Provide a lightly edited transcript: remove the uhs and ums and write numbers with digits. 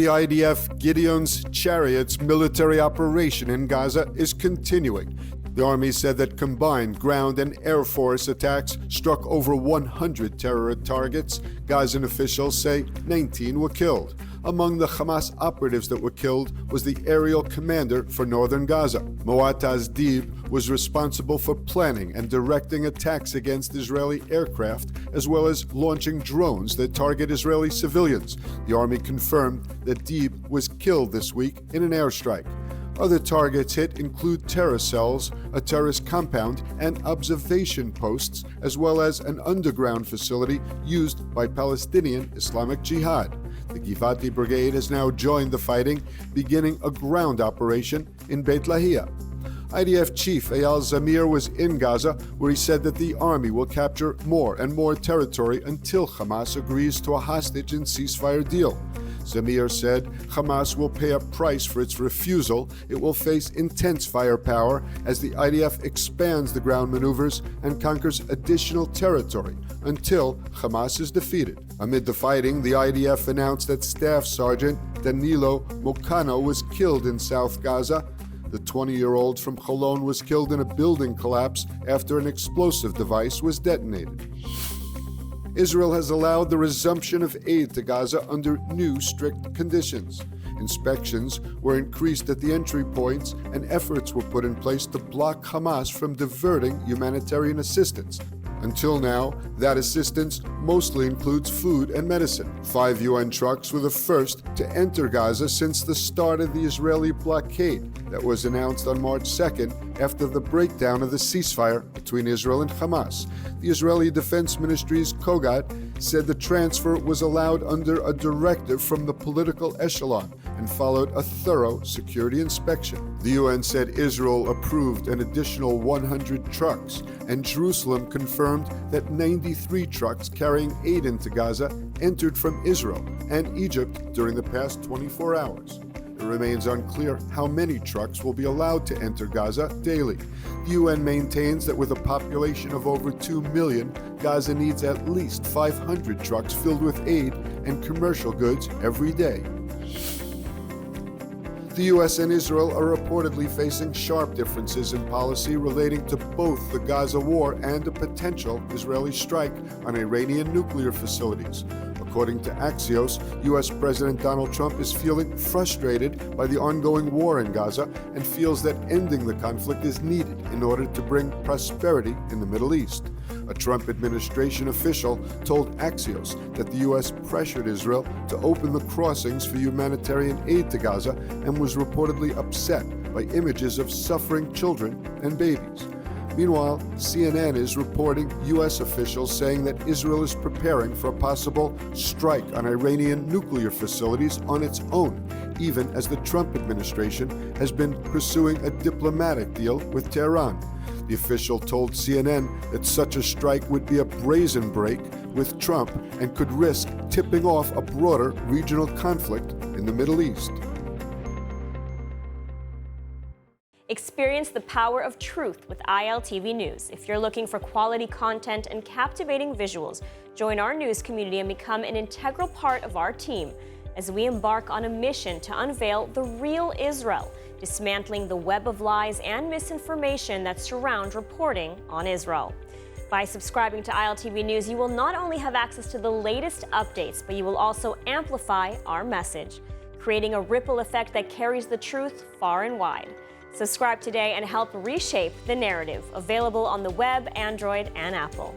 The IDF Gideon's Chariots military operation in Gaza is continuing. The army said that combined ground and air force attacks struck over 100 terror targets. Gazan officials say 19 were killed. Among the Hamas operatives that were killed was the aerial commander for northern Gaza. Moataz Deeb was responsible for planning and directing attacks against Israeli aircraft, as well as launching drones that target Israeli civilians. The army confirmed that Deeb was killed this week in an airstrike. Other targets hit include terror cells, a terrorist compound, and observation posts, as well as an underground facility used by Palestinian Islamic Jihad. The Givati Brigade has now joined the fighting, beginning a ground operation in Beit Lahia. IDF Chief Eyal Zamir was in Gaza, where he said that the army will capture more and more territory until Hamas agrees to a hostage and ceasefire deal. Zamir said Hamas will pay a price for its refusal. It will face intense firepower as the IDF expands the ground maneuvers and conquers additional territory until Hamas is defeated. Amid the fighting, the IDF announced that Staff Sergeant Danilo Mokano was killed in South Gaza. The 20-year-old from Cholon was killed in a building collapse after an explosive device was detonated. Israel has allowed the resumption of aid to Gaza under new strict conditions. Inspections were increased at the entry points, and efforts were put in place to block Hamas from diverting humanitarian assistance. Until now, that assistance mostly includes food and medicine. 5 UN trucks were the first to enter Gaza since the start of the Israeli blockade that was announced on March 2nd after the breakdown of the ceasefire between Israel and Hamas. The Israeli Defense Ministry's Kogat said the transfer was allowed under a directive from the political echelon and followed a thorough security inspection. The UN said Israel approved an additional 100 trucks, and Jerusalem confirmed that 93 trucks carrying aid into Gaza entered from Israel and Egypt during the past 24 hours. It remains unclear how many trucks will be allowed to enter Gaza daily. The UN maintains that with a population of over 2 million, Gaza needs at least 500 trucks filled with aid and commercial goods every day. The U.S. and Israel are reportedly facing sharp differences in policy relating to both the Gaza war and a potential Israeli strike on Iranian nuclear facilities. According to Axios, U.S. President Donald Trump is feeling frustrated by the ongoing war in Gaza and feels that ending the conflict is needed in order to bring prosperity in the Middle East. A Trump administration official told Axios that the U.S. pressured Israel to open the crossings for humanitarian aid to Gaza and was reportedly upset by images of suffering children and babies. Meanwhile, CNN is reporting U.S. officials saying that Israel is preparing for a possible strike on Iranian nuclear facilities on its own, even as the Trump administration has been pursuing a diplomatic deal with Tehran. The official told CNN that such a strike would be a brazen break with Trump and could risk tipping off a broader regional conflict in the Middle East. Experience the power of truth with ILTV News. If you're looking for quality content and captivating visuals, join our news community and become an integral part of our team as we embark on a mission to unveil the real Israel, dismantling the web of lies and misinformation that surround reporting on Israel. By subscribing to ILTV News, you will not only have access to the latest updates, but you will also amplify our message, creating a ripple effect that carries the truth far and wide. Subscribe today and help reshape the narrative. Available on the web, Android, and Apple.